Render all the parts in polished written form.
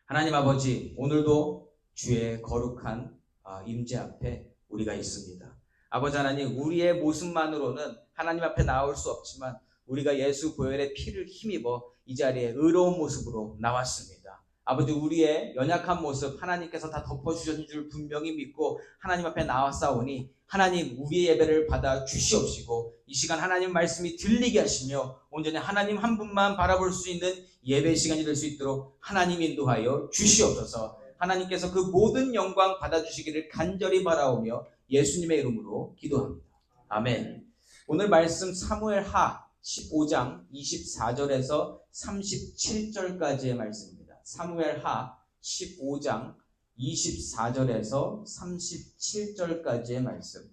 하나님 아버지, 오늘도 주의 거룩한 임재 앞에 우리가 있습니다. 아버지 하나님, 우리의 모습만으로는 하나님 앞에 나올 수 없지만 우리가 예수 보혈의 피를 힘입어 이 자리에 의로운 모습으로 나왔습니다. 아버지, 우리의 연약한 모습 하나님께서 다 덮어주셨는 줄 분명히 믿고 하나님 앞에 나왔사오니 하나님, 우리의 예배를 받아 주시옵시고 이 시간 하나님 말씀이 들리게 하시며 온전히 하나님 한 분만 바라볼 수 있는 예배 시간이 될 수 있도록 하나님 인도하여 주시옵소서. 하나님께서 그 모든 영광 받아주시기를 간절히 바라오며 예수님의 이름으로 기도합니다. 아멘. 오늘 말씀 사무엘하 15장 24절에서 37절까지의 말씀입니다. 사무엘하 15장 24절에서 37절까지의 말씀.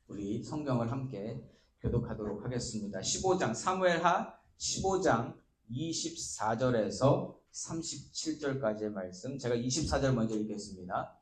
우리 성경을 함께 교독하도록 하겠습니다. 15장 사무엘하 15장 24절에서 37절까지의 말씀. 제가 24절 먼저 읽겠습니다.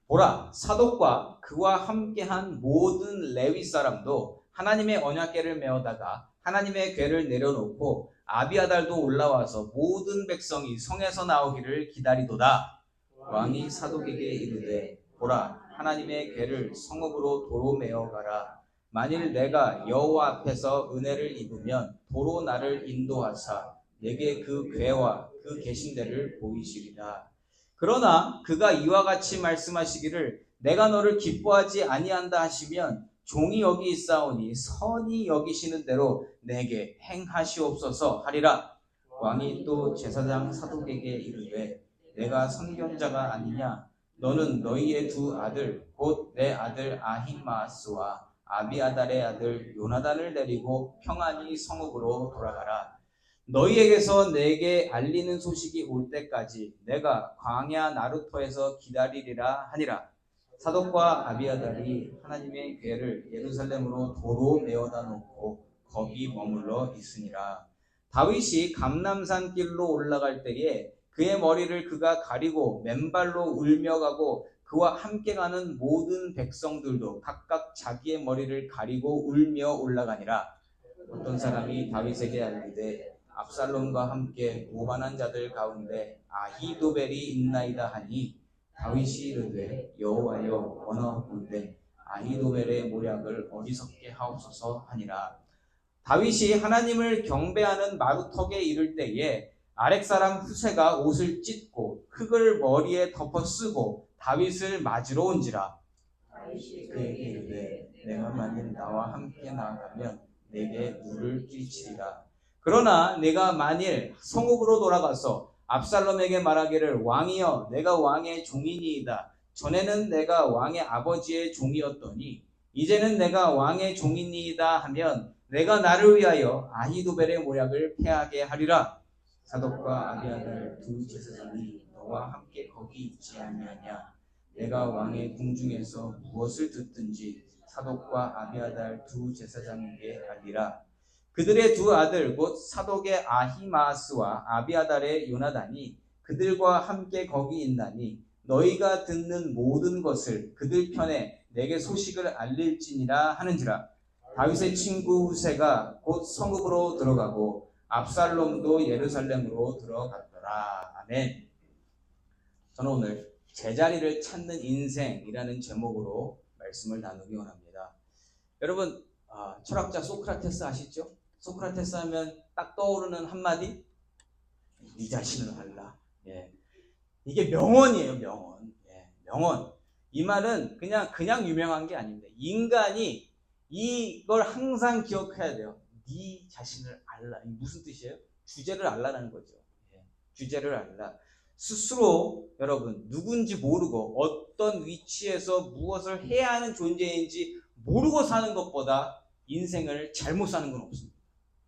보라, 사독과 그와 함께한 모든 레위 사람도 하나님의 언약궤를 메어다가 하나님의 궤를 내려놓고 아비아달도 올라와서 모든 백성이 성에서 나오기를 기다리도다. 왕이 사독에게 이르되, 보라, 하나님의 궤를 성읍으로 도로 메어가라. 만일 내가 여호와 앞에서 은혜를 입으면 도로 나를 인도하사 내게 그 궤와 그 계신 데를 보이시리라. 그러나 그가 이와 같이 말씀하시기를 내가 너를 기뻐하지 아니한다 하시면 종이 여기 있사오니 선히 여기시는 대로 내게 행하시옵소서 하리라. 왕이 또 제사장 사독에게 이르되 내가 선견자가 아니냐? 너는 너희의 두 아들 곧 내 아들 아히마스와 아비아달의 아들 요나단을 데리고 평안히 성읍으로 돌아가라. 너희에게서 내게 알리는 소식이 올 때까지 내가 광야 나루터에서 기다리리라 하니라. 사독과 아비아달이 하나님의 궤를 예루살렘으로 도로 메어다 놓고 거기 머물러 있으니라. 다윗이 감람산 길로 올라갈 때에 그의 머리를 그가 가리고 맨발로 울며 가고 그와 함께 가는 모든 백성들도 각각 자기의 머리를 가리고 울며 올라가니라. 어떤 사람이 다윗에게 알리되 압살롬과 함께 오만한 자들 가운데 아히도벨이 있나이다 하니 다윗이 이르되 여호와여 원하옵건대 아히도벨의 모략을 어리석게 하옵소서 하니라. 다윗이 하나님을 경배하는 마루턱에 이를 때에 아렉사람 후세가 옷을 찢고 흙을 머리에 덮어 쓰고 다윗을 맞으러 온지라. 그에게 이르되 내가 만일 나와 함께 나아가면 내게 물을 끼치리라. 그러나 내가 만일 성읍으로 돌아가서 압살롬에게 말하기를 왕이여 내가 왕의 종이니이다. 전에는 내가 왕의 아버지의 종이었더니 이제는 내가 왕의 종이니이다 하면 내가 나를 위하여 아히도벨의 모략을 패하게 하리라. 사독과 아비아달 두 제사장이 너와 함께 거기 있지 아니하냐? 내가 왕의 궁중에서 무엇을 듣든지 사독과 아비아달 두 제사장에게 하리라. 그들의 두 아들 곧 사독의 아히마스와 아비아달의 요나단이 그들과 함께 거기 있나니 너희가 듣는 모든 것을 그들 편에 내게 소식을 알릴지니라 하는지라. 다윗의 친구 후세가 곧 성읍으로 들어가고 압살롬도 예루살렘으로 들어갔더라. 아멘. 저는 오늘 제자리를 찾는 인생이라는 제목으로 말씀을 나누기 원합니다. 여러분, 철학자 소크라테스 아시죠? 소크라테스 하면 딱 떠오르는 한마디? 네 자신을 알라. 예. 이게 명언이에요, 명언. 예, 명언. 이 말은 그냥 유명한 게 아닙니다. 인간이 이걸 항상 기억해야 돼요. 네 자신을 알라. 이게 무슨 뜻이에요? 주제를 알라라는 거죠. 예, 주제를 알라. 스스로 여러분 누군지 모르고 어떤 위치에서 무엇을 해야 하는 존재인지 모르고 사는 것보다 인생을 잘못 사는 건 없습니다.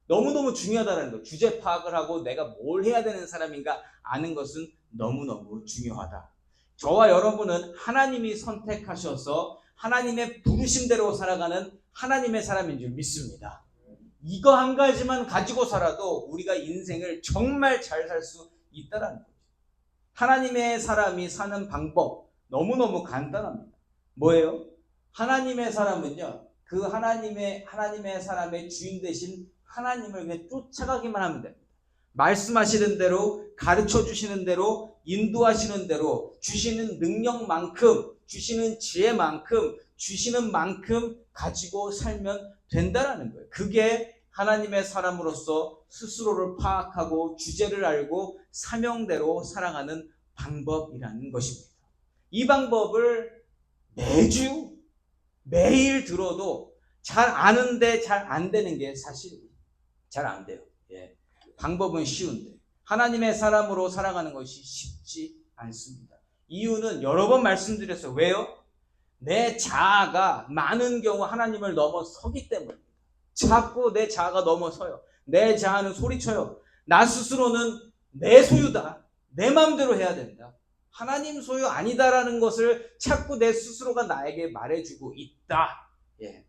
너무너무 중요하다는 거. 주제 파악을 하고 내가 뭘 해야 되는 사람인가 아는 것은 너무너무 중요하다. 저와 여러분은 하나님이 선택하셔서 하나님의 부르심대로 살아가는 하나님의 사람인 줄 믿습니다. 이거 한 가지만 가지고 살아도 우리가 인생을 정말 잘 살 수 있다는 거죠. 하나님의 사람이 사는 방법 너무너무 간단합니다. 뭐예요? 하나님의 사람은요, 그 하나님의 사람의 주인 되신 하나님을 그냥 쫓아가기만 하면 됩니다. 말씀하시는 대로, 가르쳐 주시는 대로, 인도하시는 대로, 주시는 능력만큼, 주시는 지혜만큼, 주시는 만큼 가지고 살면 된다라는 거예요. 그게 하나님의 사람으로서 스스로를 파악하고 주제를 알고 사명대로 살아가는 방법이라는 것입니다. 이 방법을 매주 매일 들어도 잘 아는데 잘 안 되는 게 사실 잘 안 돼요. 예. 방법은 쉬운데 하나님의 사람으로 살아가는 것이 쉽지 않습니다. 이유는 여러 번 말씀드렸어요. 왜요? 내 자아가 많은 경우 하나님을 넘어서기 때문입니다. 자꾸 내 자아가 넘어서요. 내 자아는 소리쳐요. 나 스스로는 내 소유다. 내 마음대로 해야 된다. 하나님 소유 아니다라는 것을 자꾸 내 스스로가 나에게 말해주고 있다. 예.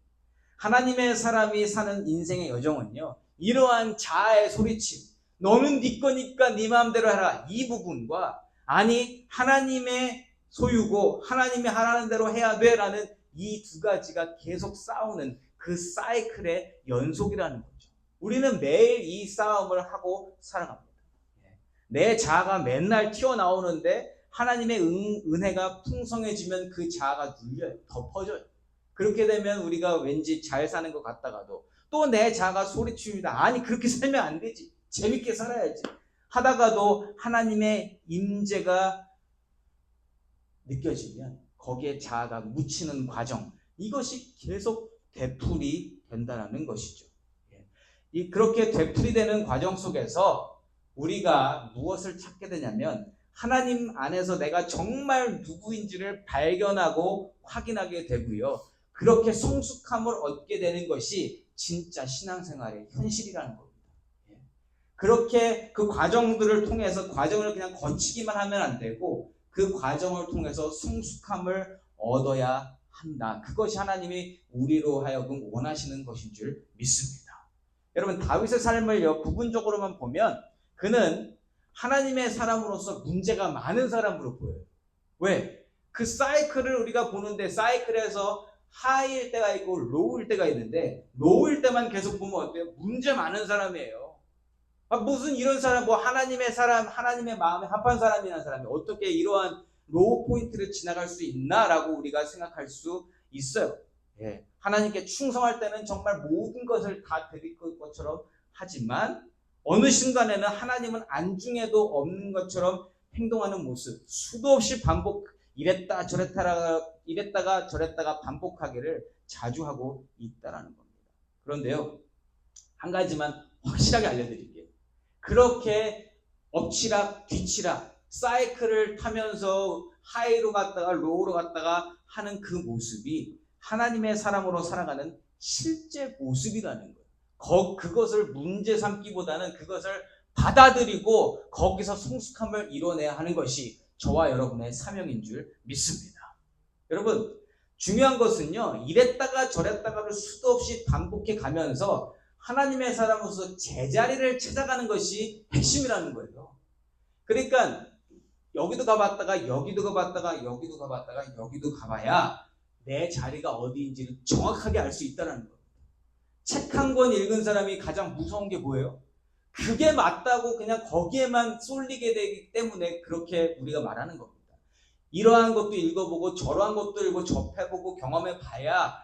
하나님의 사람이 사는 인생의 여정은요, 이러한 자아의 소리침, 너는 네 거니까 네 마음대로 해라, 이 부분과 아니 하나님의 소유고 하나님이 하라는 대로 해야 돼라는 이 두 가지가 계속 싸우는 그 사이클의 연속이라는 거죠. 우리는 매일 이 싸움을 하고 살아갑니다. 내 자아가 맨날 튀어나오는데 하나님의 은혜가 풍성해지면 그 자아가 눌려요. 덮어져요. 그렇게 되면 우리가 왠지 잘 사는 것 같다가도 또 내 자아가 소리칩니다. 아니 그렇게 살면 안 되지. 재밌게 살아야지. 하다가도 하나님의 임재가 느껴지면 거기에 자아가 묻히는 과정, 이것이 계속 되풀이 된다는 것이죠. 그렇게 되풀이되는 과정 속에서 우리가 무엇을 찾게 되냐면 하나님 안에서 내가 정말 누구인지를 발견하고 확인하게 되고요. 그렇게 성숙함을 얻게 되는 것이 진짜 신앙생활의 현실이라는 겁니다. 그렇게 그 과정들을 통해서 과정을 그냥 거치기만 하면 안 되고 그 과정을 통해서 성숙함을 얻어야 한다. 그것이 하나님이 우리로 하여금 원하시는 것인 줄 믿습니다. 여러분 다윗의 삶을 부분적으로만 보면 그는 하나님의 사람으로서 문제가 많은 사람으로 보여요. 왜? 그 사이클을 우리가 보는데 사이클에서 하이일 때가 있고 로우일 때가 있는데 로우일 때만 계속 보면 어때요? 문제 많은 사람이에요. 무슨 이런 사람, 하나님의 사람, 하나님의 마음에 합한 사람이라는 사람이 어떻게 이러한 로우 포인트를 지나갈 수 있나라고 우리가 생각할 수 있어요. 예. 하나님께 충성할 때는 정말 모든 것을 다 드릴 것처럼 하지만 어느 순간에는 하나님은 안중에도 없는 것처럼 행동하는 모습, 수도 없이 반복, 이랬다가 저랬다가 반복하기를 자주 하고 있다라는 겁니다. 그런데요, 한 가지만 확실하게 알려드릴게요. 그렇게 엎치락 뒤치락 사이클을 타면서 하이로 갔다가 로우로 갔다가 하는 그 모습이 하나님의 사람으로 살아가는 실제 모습이라는 거예요. 그것을 문제 삼기보다는 그것을 받아들이고 거기서 성숙함을 이뤄내야 하는 것이 저와 여러분의 사명인 줄 믿습니다. 여러분 중요한 것은요, 이랬다가 저랬다가를 수도 없이 반복해 가면서 하나님의 사람으로서 제자리를 찾아가는 것이 핵심이라는 거예요. 그러니까 여기도 가봤다가 여기도 가봤다가 여기도 가봤다가 여기도 가봐야 내 자리가 어디인지를 정확하게 알 수 있다는 거예요. 책 한 권 읽은 사람이 가장 무서운 게 뭐예요? 그게 맞다고 그냥 거기에만 쏠리게 되기 때문에 그렇게 우리가 말하는 겁니다. 이러한 것도 읽어보고 저러한 것도 읽고 접해보고 경험해봐야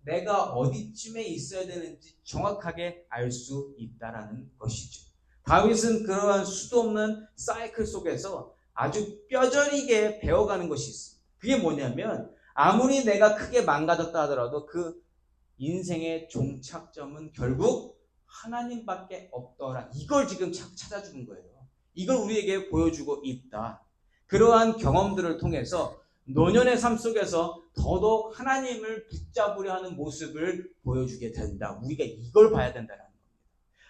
내가 어디쯤에 있어야 되는지 정확하게 알 수 있다라는 것이죠. 다윗은 그러한 수도 없는 사이클 속에서 아주 뼈저리게 배워가는 것이 있습니다. 그게 뭐냐면 아무리 내가 크게 망가졌다 하더라도 그 인생의 종착점은 결국 하나님밖에 없더라. 이걸 지금 찾아주는 거예요. 이걸 우리에게 보여주고 있다. 그러한 경험들을 통해서 노년의 삶 속에서 더더욱 하나님을 붙잡으려 하는 모습을 보여주게 된다. 우리가 이걸 봐야 된다는 겁니다.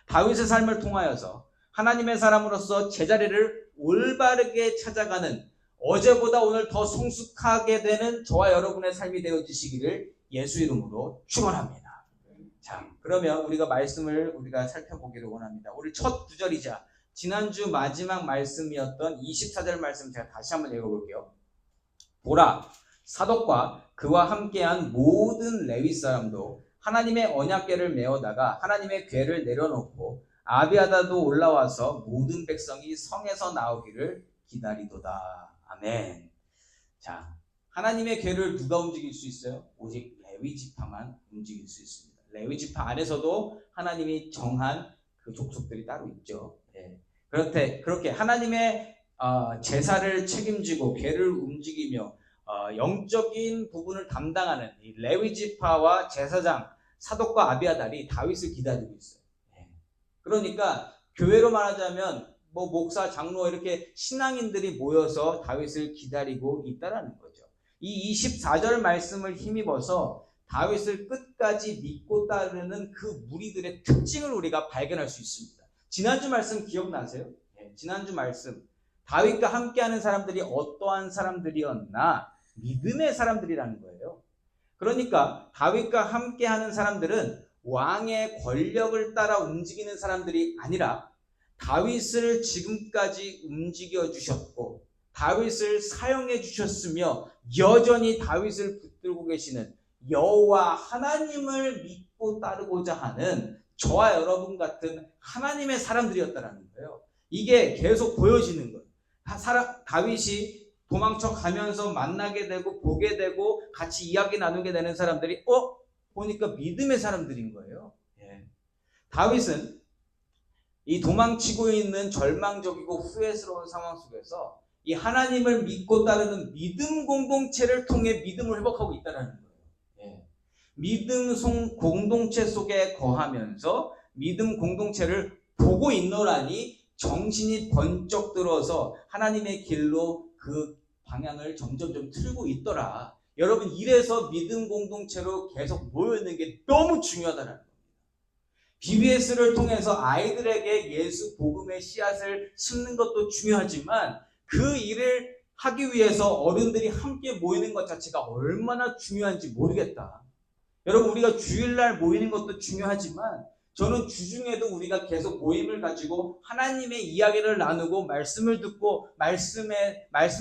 다윗의 삶을 통하여서 하나님의 사람으로서 제자리를 올바르게 찾아가는 어제보다 오늘 더 성숙하게 되는 저와 여러분의 삶이 되어지시기를 예수 이름으로 축원합니다. 자, 그러면 우리가 말씀을 우리가 살펴보기를 원합니다. 우리 첫 구절이자 지난주 마지막 말씀이었던 24절 말씀 제가 다시 한번 읽어볼게요. 보라, 사독과 그와 함께한 모든 레위 사람도 하나님의 언약궤를 메어다가 하나님의 궤를 내려놓고 아비아다도 올라와서 모든 백성이 성에서 나오기를 기다리도다. 아멘. 자, 하나님의 궤를 누가 움직일 수 있어요? 오직 레위 지파만 움직일 수 있습니다. 레위 지파 안에서도 하나님이 정한 그 족속들이 따로 있죠. 네. 그렇게 하나님의 제사를 책임지고 궤를 움직이며 영적인 부분을 담당하는 이 레위 지파와 제사장 사독과 아비아달이 다윗을 기다리고 있어요. 네. 그러니까 교회로 말하자면 뭐 목사, 장로 이렇게 신앙인들이 모여서 다윗을 기다리고 있다라는 거죠. 이 24절 말씀을 힘입어서 다윗을 끝까지 믿고 따르는 그 무리들의 특징을 우리가 발견할 수 있습니다. 지난주 말씀 기억나세요? 네, 지난주 말씀 다윗과 함께하는 사람들이 어떠한 사람들이었나? 믿음의 사람들이라는 거예요. 그러니까 다윗과 함께하는 사람들은 왕의 권력을 따라 움직이는 사람들이 아니라 다윗을 지금까지 움직여 주셨고 다윗을 사용해 주셨으며 여전히 다윗을 붙들고 계시는 여호와 하나님을 믿고 따르고자 하는 저와 여러분 같은 하나님의 사람들이었다라는 거예요. 이게 계속 보여지는 거예요. 다윗이 도망쳐 가면서 만나게 되고 보게 되고 같이 이야기 나누게 되는 사람들이 보니까 믿음의 사람들인 거예요. 예. 다윗은 이 도망치고 있는 절망적이고 후회스러운 상황 속에서 이 하나님을 믿고 따르는 믿음 공동체를 통해 믿음을 회복하고 있다는 거예요. 예. 믿음 공동체 속에 거하면서 믿음 공동체를 보고 있노라니 정신이 번쩍 들어서 하나님의 길로 그 방향을 점점 틀고 있더라. 여러분, 이래서 믿음 공동체로 계속 모여있는 게 너무 중요하다는 겁니다. BBS를 통해서 아이들에게 예수 복음의 씨앗을 심는 것도 중요하지만 그 일을 하기 위해서 어른들이 함께 모이는 것 자체가 얼마나 중요한지 모르겠다. 여러분, 우리가 주일날 모이는 것도 중요하지만 저는 주중에도 우리가 계속 모임을 가지고 하나님의 이야기를 나누고 말씀을 듣고 말씀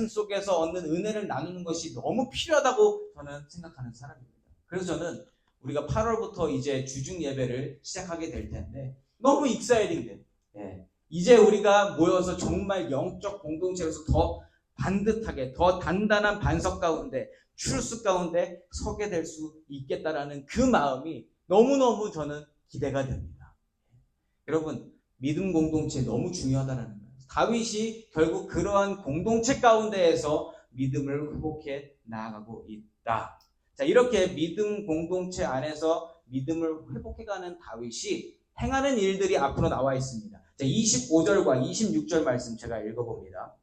속에서 얻는 은혜를 나누는 것이 너무 필요하다고 저는 생각하는 사람입니다. 그래서 저는 우리가 8월부터 이제 주중 예배를 시작하게 될 텐데 너무 익사이딩돼. 예. 이제 우리가 모여서 정말 영적 공동체로서 더 반듯하게 더 단단한 반석 가운데 출수 가운데 서게 될 수 있겠다라는 그 마음이 너무너무 저는 기대가 됩니다. 여러분, 믿음 공동체 너무 중요하다는 거예요. 다윗이 결국 그러한 공동체 가운데에서 믿음을 회복해 나아가고 있다. 자, 이렇게 믿음 공동체 안에서 믿음을 회복해가는 다윗이 행하는 일들이 앞으로 나와 있습니다. 자, 25절과 26절 말씀 제가 읽어봅니다.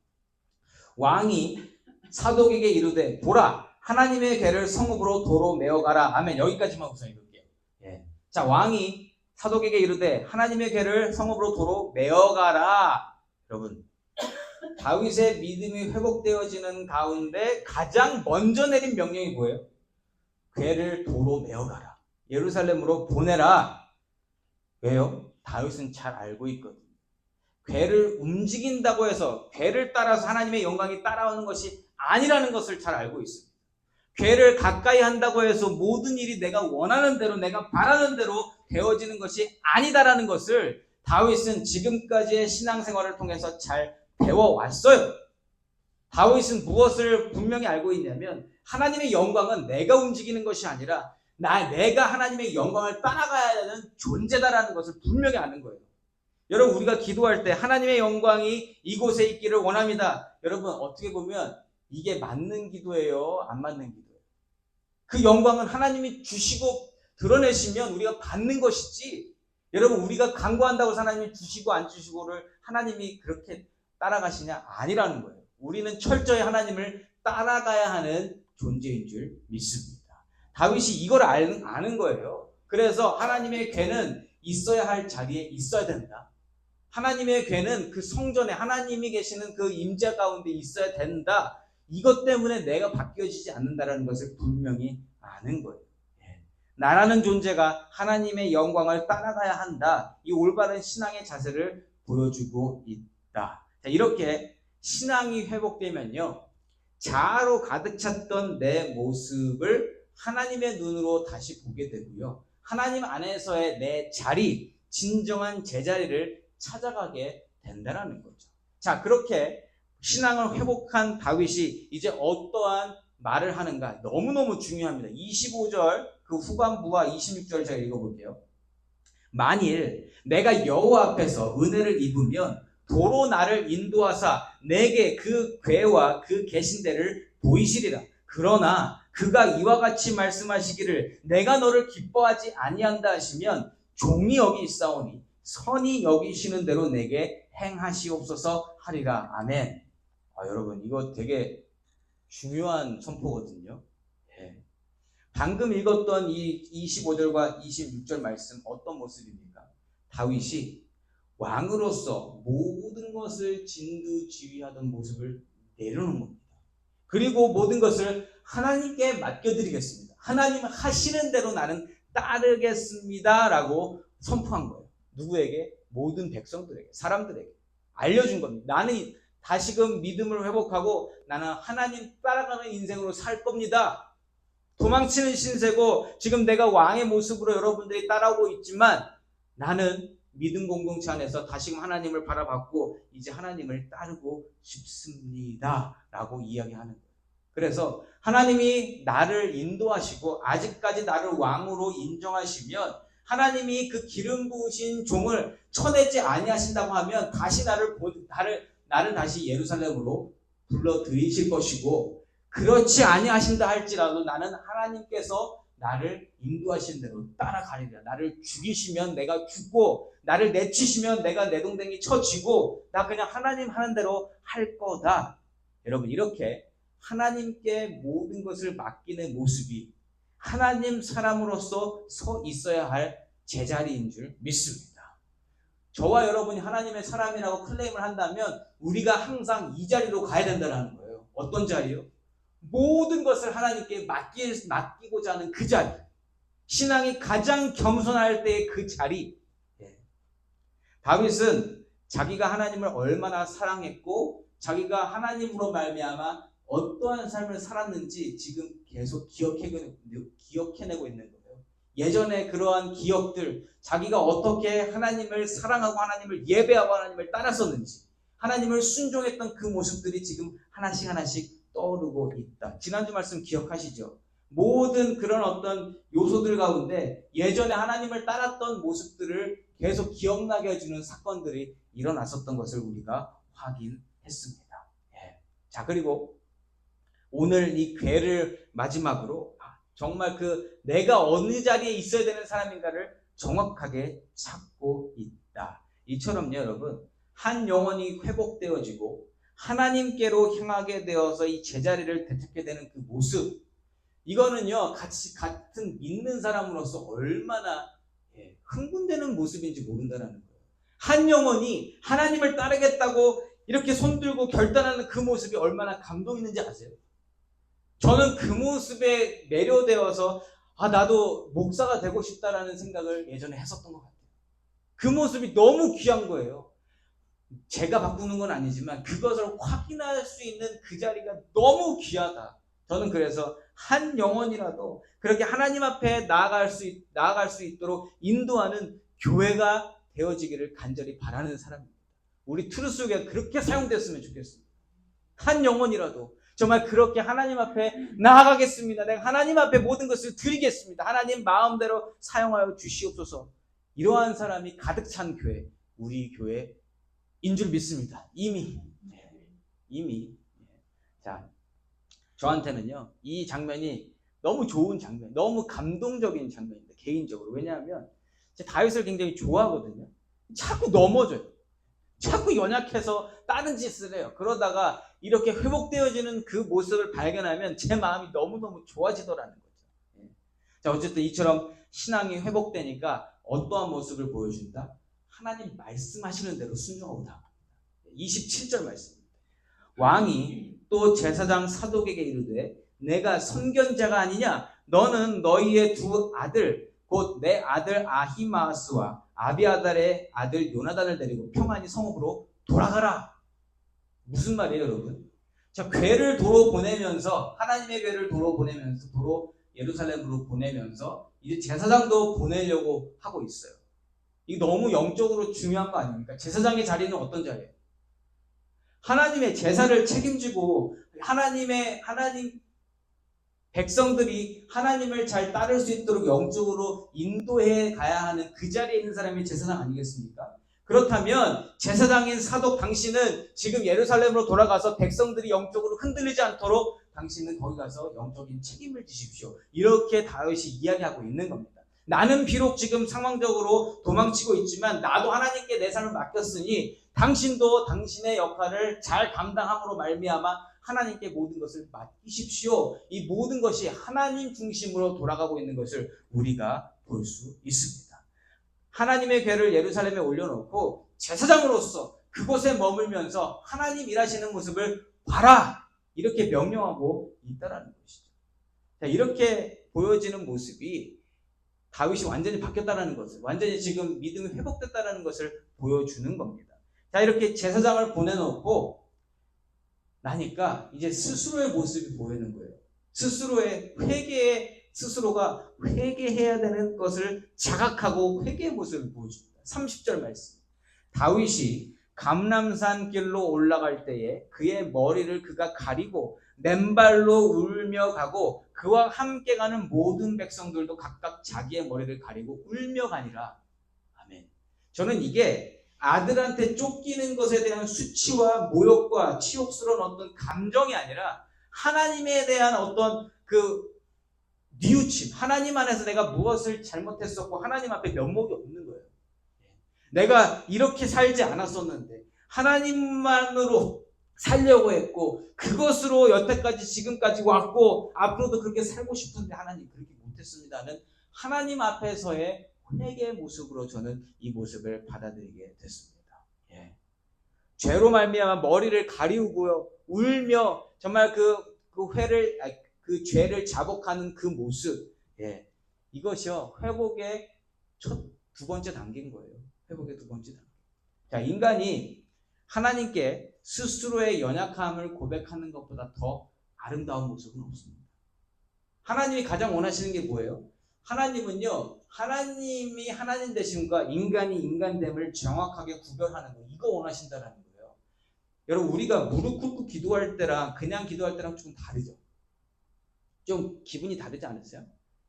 왕이 사독에게 이르되 보라, 하나님의 궤를 성읍으로 도로 메어가라. 아멘. 여기까지만 우선 읽을게요. 예. 자, 왕이 사독에게 이르되 하나님의 궤를 성읍으로 도로 메어가라. 여러분, 다윗의 믿음이 회복되어지는 가운데 가장 먼저 내린 명령이 뭐예요? 궤를 도로 메어가라. 예루살렘으로 보내라. 왜요? 다윗은 잘 알고 있거든요. 궤를 움직인다고 해서 궤를 따라서 하나님의 영광이 따라오는 것이 아니라는 것을 잘 알고 있습니다. 궤를 가까이 한다고 해서 모든 일이 내가 원하는 대로 내가 바라는 대로 되어지는 것이 아니다라는 것을 다윗은 지금까지의 신앙생활을 통해서 잘 배워왔어요. 다윗은 무엇을 분명히 알고 있냐면 하나님의 영광은 내가 움직이는 것이 아니라 내가 하나님의 영광을 따라가야 하는 존재다라는 것을 분명히 아는 거예요. 여러분, 우리가 기도할 때 하나님의 영광이 이곳에 있기를 원합니다. 여러분, 어떻게 보면 이게 맞는 기도예요? 안 맞는 기도예요? 그 영광은 하나님이 주시고 드러내시면 우리가 받는 것이지, 여러분, 우리가 간구한다고 해서 하나님이 주시고 안 주시고를 하나님이 그렇게 따라가시냐? 아니라는 거예요. 우리는 철저히 하나님을 따라가야 하는 존재인 줄 믿습니다. 다윗이 이걸 아는 거예요. 그래서 하나님의 궤는 있어야 할 자리에 있어야 된다. 하나님의 궤는 그 성전에 하나님이 계시는 그 임재 가운데 있어야 된다. 이것 때문에 내가 바뀌어지지 않는다는 것을 분명히 아는 거예요. 나라는 존재가 하나님의 영광을 따라가야 한다. 이 올바른 신앙의 자세를 보여주고 있다. 자, 이렇게 신앙이 회복되면요, 자아로 가득 찼던 내 모습을 하나님의 눈으로 다시 보게 되고요, 하나님 안에서의 내 자리, 진정한 제자리를 찾아가게 된다는 거죠. 자, 그렇게 신앙을 회복한 다윗이 이제 어떠한 말을 하는가? 너무너무 중요합니다. 25절 그 후반부와 26절 제가 읽어볼게요. 만일 내가 여호와 앞에서 은혜를 입으면 도로 나를 인도하사 내게 그 궤와 그 계신대를 보이시리라. 그러나 그가 이와 같이 말씀하시기를 내가 너를 기뻐하지 아니한다 하시면 종이 여기 있사오니 선이 여기시는 대로 내게 행하시옵소서 하리라. 아멘. 여러분 이거 되게 중요한 선포거든요. 예. 방금 읽었던 이 25절과 26절 말씀 어떤 모습입니까? 다윗이 왕으로서 모든 것을 진두지휘하던 모습을 내려놓은 겁니다. 그리고 모든 것을 하나님께 맡겨드리겠습니다. 하나님 하시는 대로 나는 따르겠습니다 라고 선포한 거예요. 누구에게? 모든 백성들에게, 사람들에게 알려준 겁니다. 나는 다시금 믿음을 회복하고 나는 하나님 따라가는 인생으로 살 겁니다. 도망치는 신세고 지금 내가 왕의 모습으로 여러분들이 따라오고 있지만 나는 믿음 공동체 안에서 다시금 하나님을 바라봤고 이제 하나님을 따르고 싶습니다 라고 이야기하는 거예요. 그래서 하나님이 나를 인도하시고 아직까지 나를 왕으로 인정하시면 하나님이 그 기름 부으신 종을 쳐내지 아니하신다고 하면 다시 나를 다시 예루살렘으로 불러들이실 것이고, 그렇지 아니하신다 할지라도 나는 하나님께서 나를 인도하신 대로 따라가리라. 나를 죽이시면 내가 죽고 나를 내치시면 내가 내동댕이 쳐지고 나 그냥 하나님 하는 대로 할 거다. 여러분 이렇게 하나님께 모든 것을 맡기는 모습이 하나님 사람으로서 서 있어야 할 제자리인 줄 믿습니다. 저와 여러분이 하나님의 사람이라고 클레임을 한다면 우리가 항상 이 자리로 가야 된다는 거예요. 어떤 자리요? 모든 것을 하나님께 맡기고자 하는 그 자리. 신앙이 가장 겸손할 때의 그 자리. 다윗은 자기가 하나님을 얼마나 사랑했고 자기가 하나님으로 말미암아 어떠한 삶을 살았는지 지금 계속 기억해내고 있는 거예요. 예전에 그러한 기억들, 자기가 어떻게 하나님을 사랑하고 하나님을 예배하고 하나님을 따랐었는지, 하나님을 순종했던 그 모습들이 지금 하나씩 떠오르고 있다. 지난주 말씀 기억하시죠? 모든 그런 어떤 요소들 가운데 예전에 하나님을 따랐던 모습들을 계속 기억나게 해주는 사건들이 일어났었던 것을 우리가 확인했습니다. 자, 그리고 오늘 이 궤를 마지막으로 정말 내가 어느 자리에 있어야 되는 사람인가를 정확하게 찾고 있다. 이처럼요, 여러분, 한 영혼이 회복되어지고 하나님께로 향하게 되어서 이 제자리를 되찾게 되는 그 모습, 이거는요, 같은 믿는 사람으로서 얼마나 흥분되는 모습인지 모른다는 거예요. 한 영혼이 하나님을 따르겠다고 이렇게 손들고 결단하는 그 모습이 얼마나 감동 있는지 아세요? 저는 그 모습에 매료되어서 나도 목사가 되고 싶다라는 생각을 예전에 했었던 것 같아요. 그 모습이 너무 귀한 거예요. 제가 바꾸는 건 아니지만 그것을 확인할 수 있는 그 자리가 너무 귀하다. 저는 그래서 한 영혼이라도 그렇게 하나님 앞에 나아갈 수 있도록 인도하는 교회가 되어지기를 간절히 바라는 사람입니다. 우리 트루스교회가 그렇게 사용됐으면 좋겠습니다. 한 영혼이라도 정말 그렇게 하나님 앞에 나아가겠습니다. 내가 하나님 앞에 모든 것을 드리겠습니다. 하나님 마음대로 사용하여 주시옵소서. 이러한 사람이 가득 찬 교회, 우리 교회인 줄 믿습니다. 이미. 자, 저한테는요, 이 장면이 너무 좋은 장면, 너무 감동적인 장면입니다. 개인적으로. 왜냐하면 제가 다윗을 굉장히 좋아하거든요. 자꾸 넘어져요. 자꾸 연약해서 다른 짓을 해요. 그러다가 이렇게 회복되어지는 그 모습을 발견하면 제 마음이 너무너무 좋아지더라는 거죠. 자, 어쨌든 이처럼 신앙이 회복되니까 어떠한 모습을 보여준다? 하나님 말씀하시는 대로 순종하고 나갑니다. 27절 말씀입니다. 왕이 또 제사장 사독에게 이르되 내가 선견자가 아니냐? 너는 너희의 두 아들 곧 내 아들 아히마스와 아비아달의 아들 요나단을 데리고 평안히 성읍으로 돌아가라. 무슨 말이에요, 여러분? 자, 궤를 도로 보내면서, 하나님의 궤를 도로 보내면서, 도로 예루살렘으로 보내면서 이제 제사장도 보내려고 하고 있어요. 이거 너무 영적으로 중요한 거 아닙니까? 제사장의 자리는 어떤 자리예요? 하나님의 제사를 책임지고 하나님 백성들이 하나님을 잘 따를 수 있도록 영적으로 인도해 가야 하는 그 자리에 있는 사람이 제사장 아니겠습니까? 그렇다면 제사장인 사독 당신은 지금 예루살렘으로 돌아가서 백성들이 영적으로 흔들리지 않도록 당신은 거기 가서 영적인 책임을 지십시오. 이렇게 다윗이 이야기하고 있는 겁니다. 나는 비록 지금 상황적으로 도망치고 있지만 나도 하나님께 내 삶을 맡겼으니 당신도 당신의 역할을 잘 감당함으로 말미암아 하나님께 모든 것을 맡기십시오. 이 모든 것이 하나님 중심으로 돌아가고 있는 것을 우리가 볼 수 있습니다. 하나님의 궤를 예루살렘에 올려놓고 제사장으로서 그곳에 머물면서 하나님 일하시는 모습을 봐라! 이렇게 명령하고 있다라는 것이죠. 자, 이렇게 보여지는 모습이 다윗이 완전히 바뀌었다는 것을, 완전히 지금 믿음이 회복됐다는 것을 보여주는 겁니다. 자, 이렇게 제사장을 보내놓고 나니까 이제 스스로의 모습이 보이는 거예요. 스스로가 회개해야 되는 것을 자각하고 회개의 모습을 보여줍니다. 30절 말씀. 다윗이 감람산 길로 올라갈 때에 그의 머리를 그가 가리고 맨발로 울며 가고 그와 함께 가는 모든 백성들도 각각 자기의 머리를 가리고 울며 가니라. 아멘. 저는 이게 아들한테 쫓기는 것에 대한 수치와 모욕과 치욕스러운 어떤 감정이 아니라 하나님에 대한 어떤 그 뉘우침, 하나님 안에서 내가 무엇을 잘못했었고 하나님 앞에 면목이 없는 거예요. 내가 이렇게 살지 않았었는데 하나님만으로 살려고 했고 그것으로 여태까지 지금까지 왔고 앞으로도 그렇게 살고 싶은데 하나님 그렇게 못했습니다는 하나님 앞에서의 회개의 모습으로 저는 이 모습을 받아들이게 됐습니다. 예. 죄로 말미암아 머리를 가리우고요, 울며 정말 그 죄를 자복하는 그 모습, 예. 이것이요 회복의 두 번째 단계인 거예요. 회복의 두 번째 단계. 자, 인간이 하나님께 스스로의 연약함을 고백하는 것보다 더 아름다운 모습은 없습니다. 하나님이 가장 원하시는 게 뭐예요? 하나님은요, 하나님이 하나님 되심과 인간이 인간됨을 정확하게 구별하는 거, 이거 원하신다라는 거예요. 여러분, 우리가 무릎 꿇고 기도할 때랑 그냥 기도할 때랑 조금 다르죠? 좀 기분이 다르지 않으세요?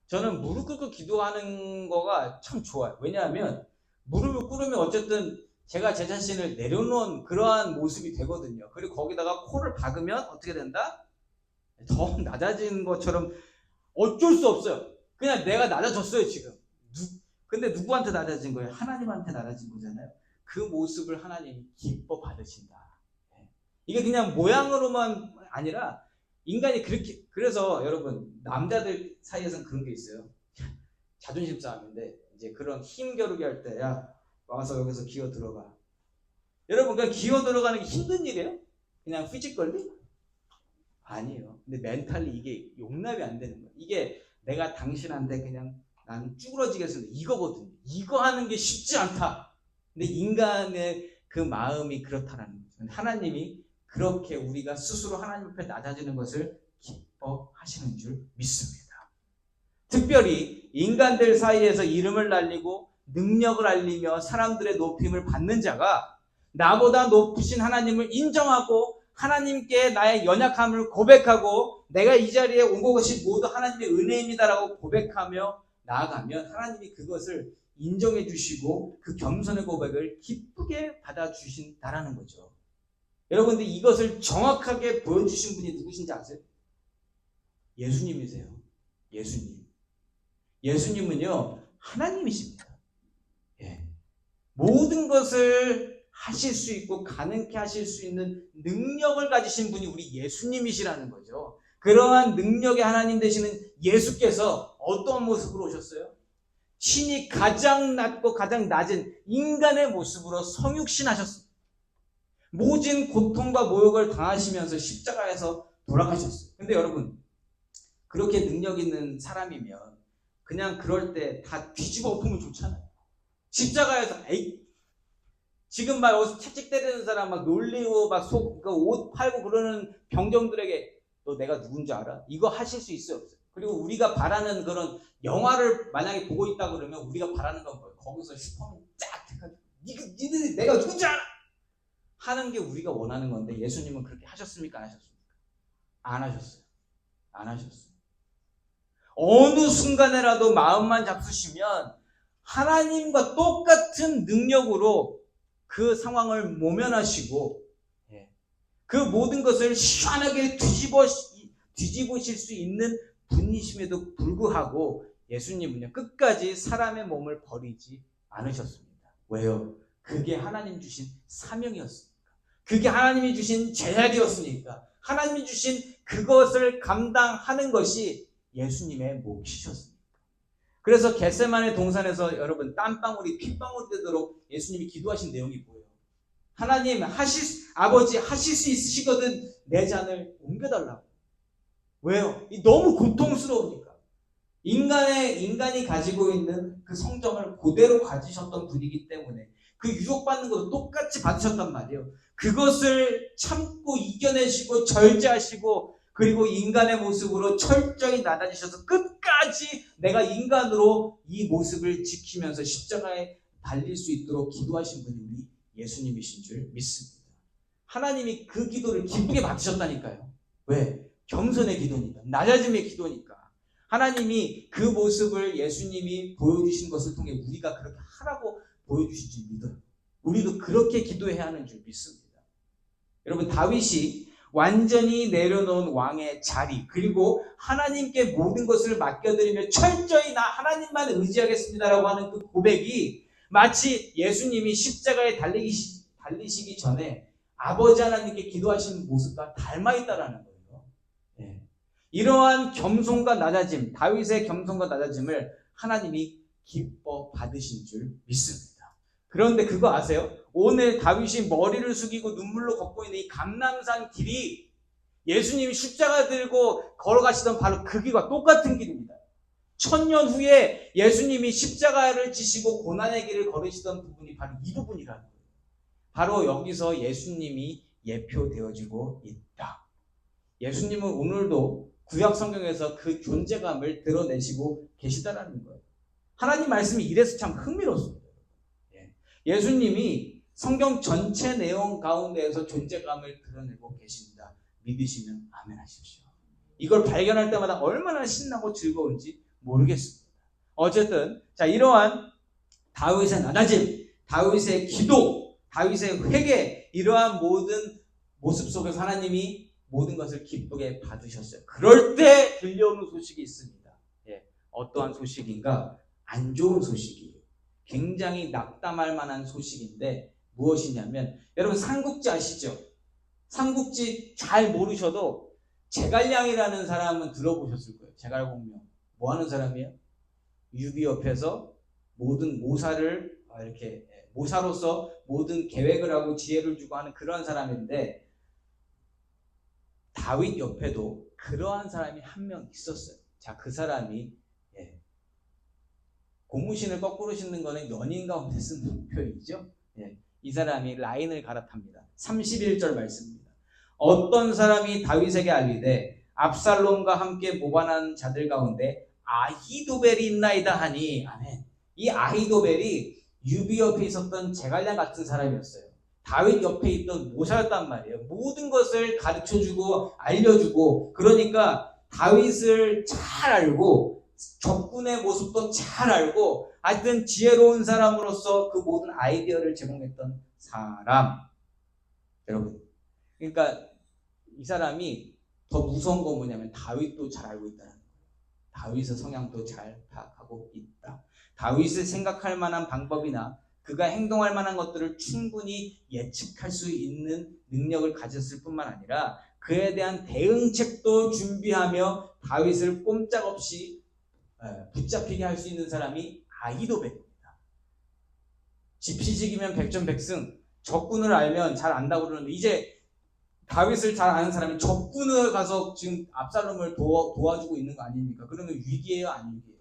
저는 무릎 꿇고 기도하는 거가 참 좋아요. 왜냐하면 무릎을 꿇으면 어쨌든 제가 제 자신을 내려놓은 그러한 모습이 되거든요. 그리고 거기다가 코를 박으면 어떻게 된다? 더 낮아진 것처럼 어쩔 수 없어요. 그냥 내가 낮아졌어요, 지금. 근데 누구한테 낮아진 거예요? 하나님한테 낮아진 거잖아요. 그 모습을 하나님이 기뻐 받으신다. 이게 그냥 모양으로만 아니라 인간이 그렇게, 그래서 여러분, 남자들 사이에서는 그런 게 있어요. 자존심 싸움인데, 이제 그런 힘겨루기 할 때, 야, 와서 여기서 기어 들어가. 여러분, 그냥 기어 들어가는 게 힘든 일이에요? 그냥 피지컬리? 아니에요. 근데 멘탈리 이게 용납이 안 되는 거예요. 이게 내가 당신한테 그냥 난 쭈그러지겠습니다. 이거거든요. 이거 하는 게 쉽지 않다. 근데 인간의 그 마음이 그렇다라는 거죠. 하나님이 그렇게 우리가 스스로 하나님 앞에 낮아지는 것을 기뻐하시는 줄 믿습니다. 특별히 인간들 사이에서 이름을 날리고 능력을 알리며 사람들의 높임을 받는 자가 나보다 높으신 하나님을 인정하고 하나님께 나의 연약함을 고백하고 내가 이 자리에 온 것이 모두 하나님의 은혜입니다라고 고백하며 나아가면 하나님이 그것을 인정해 주시고 그 겸손의 고백을 기쁘게 받아주신다라는 거죠. 여러분들 이것을 정확하게 보여주신 분이 누구신지 아세요? 예수님이세요. 예수님. 예수님은요 하나님이십니다. 예. 모든 것을 하실 수 있고 가능케 하실 수 있는 능력을 가지신 분이 우리 예수님이시라는 거죠. 그러한 능력의 하나님 되시는 예수께서 어떤 모습으로 오셨어요? 신이 가장 낮고 가장 낮은 인간의 모습으로 성육신하셨습니다. 모진 고통과 모욕을 당하시면서 십자가에서 돌아가셨어요. 근데 여러분, 그렇게 능력 있는 사람이면 그냥 그럴 때 다 뒤집어 엎으면 좋잖아요. 십자가에서 지금 막 여기서 채찍 때리는 사람 막 놀리고 막 옷 팔고 그러는 병정들에게 너 내가 누군지 알아? 이거 하실 수 있어요, 없어요? 그리고 우리가 바라는 그런 영화를 만약에 보고 있다 그러면 우리가 바라는 건 뭐예요? 거기서 슈퍼맨 쫙 해가지고 니들이 내가 누군지 알아! 하는 게 우리가 원하는 건데 예수님은 그렇게 하셨습니까? 안 하셨습니까? 안 하셨어요. 안 하셨어요. 어느 순간에라도 마음만 잡수시면 하나님과 똑같은 능력으로 그 상황을 모면하시고 그 모든 것을 시원하게 뒤집으실 수 있는 분이심에도 불구하고 예수님은요 끝까지 사람의 몸을 버리지 않으셨습니다. 왜요? 그게 하나님 주신 사명이었으니까. 그게 하나님이 주신 제자리였으니까. 하나님이 주신 그것을 감당하는 것이 예수님의 몫이셨습니다. 그래서 겟세마네 동산에서 여러분 땀방울이 핏방울이 되도록 예수님이 기도하신 내용이 뭐예요? 하나님 아버지 하실 수 있으시거든 내 잔을 옮겨달라고. 왜요? 너무 고통스러우니까. 인간이 가지고 있는 그 성정을 그대로 가지셨던 분이기 때문에 그 유혹받는 것도 똑같이 받으셨단 말이에요. 그것을 참고 이겨내시고 절제하시고 그리고 인간의 모습으로 철저히 낮아지셔서 끝까지 내가 인간으로 이 모습을 지키면서 십자가에 달릴 수 있도록 기도하신 분이 우리 예수님이신 줄 믿습니다. 하나님이 그 기도를 기쁘게 받으셨다니까요. 왜? 겸손의 기도니까. 낮아짐의 기도니까. 하나님이 그 모습을 예수님이 보여주신 것을 통해 우리가 그렇게 하라고 보여주신 줄 믿어요. 우리도 그렇게 기도해야 하는 줄 믿습니다. 여러분 다윗이 완전히 내려놓은 왕의 자리 그리고 하나님께 모든 것을 맡겨드리며 철저히 나 하나님만 의지하겠습니다라고 하는 그 고백이 마치 예수님이 십자가에 달리시기 전에 아버지 하나님께 기도하시는 모습과 닮아있다라는 거예요. 이러한 겸손과 낮아짐, 다윗의 겸손과 낮아짐을 하나님이 기뻐 받으신 줄 믿습니다. 그런데 그거 아세요? 오늘 다윗이 머리를 숙이고 눈물로 걷고 있는 이 감람산 길이 예수님이 십자가 들고 걸어가시던 바로 그 길과 똑같은 길입니다. 1000년 후에 예수님이 십자가를 지시고 고난의 길을 걸으시던 부분이 바로 이 부분이라는 거예요. 바로 여기서 예수님이 예표되어지고 있다. 예수님은 오늘도 구약 성경에서 그 존재감을 드러내시고 계시다라는 거예요. 하나님 말씀이 이래서 참 흥미롭습니다. 예수님이 성경 전체 내용 가운데에서 존재감을 드러내고 계십니다. 믿으시면 아멘 하십시오. 이걸 발견할 때마다 얼마나 신나고 즐거운지 모르겠습니다. 어쨌든 자 이러한 다윗의 낮아짐, 다윗의 기도, 다윗의 회개 이러한 모든 모습 속에서 하나님이 모든 것을 기쁘게 받으셨어요. 그럴 때 들려오는 소식이 있습니다. 어떠한 소식인가? 안 좋은 소식이에요. 굉장히 낙담할 만한 소식인데 무엇이냐면 여러분 삼국지 아시죠? 삼국지 잘 모르셔도 제갈량이라는 사람은 들어보셨을 거예요. 제갈공명. 뭐 하는 사람이에요? 유비 옆에서 모든 모사를 이렇게 모사로서 모든 계획을 하고 지혜를 주고 하는 그런 사람인데 다윗 옆에도 그러한 사람이 한 명 있었어요. 자, 그 사람이 고무신을 거꾸로 신는 거는 연인 가운데 쓰는 표현이죠. 이 사람이 라인을 갈아탑니다. 31절 말씀입니다. 어떤 사람이 다윗에게 알리되 압살롬과 함께 모반한 자들 가운데 아히도벨이 있나이다 하니 아멘. 이 아히도벨이 유비 옆에 있었던 제갈량 같은 사람이었어요. 다윗 옆에 있던 모사였단 말이에요. 모든 것을 가르쳐주고 알려주고 그러니까 다윗을 잘 알고 적군의 모습도 잘 알고 하여튼 지혜로운 사람으로서 그 모든 아이디어를 제공했던 사람. 여러분 그러니까 이 사람이 더 무서운 건 뭐냐면 다윗도 잘 알고 있다는 거예요. 다윗의 성향도 잘 파악하고 있다. 다윗을 생각할 만한 방법이나 그가 행동할 만한 것들을 충분히 예측할 수 있는 능력을 가졌을 뿐만 아니라 그에 대한 대응책도 준비하며 다윗을 꼼짝없이 붙잡히게 할 수 있는 사람이 아히도벨입니다. 지피지기면 백전백승, 적군을 알면 잘 안다고 그러는데 이제 다윗을 잘 아는 사람이 적군을 가서 지금 압살롬을 도와주고 있는 거 아닙니까? 그러면 위기예요, 안 위기예요?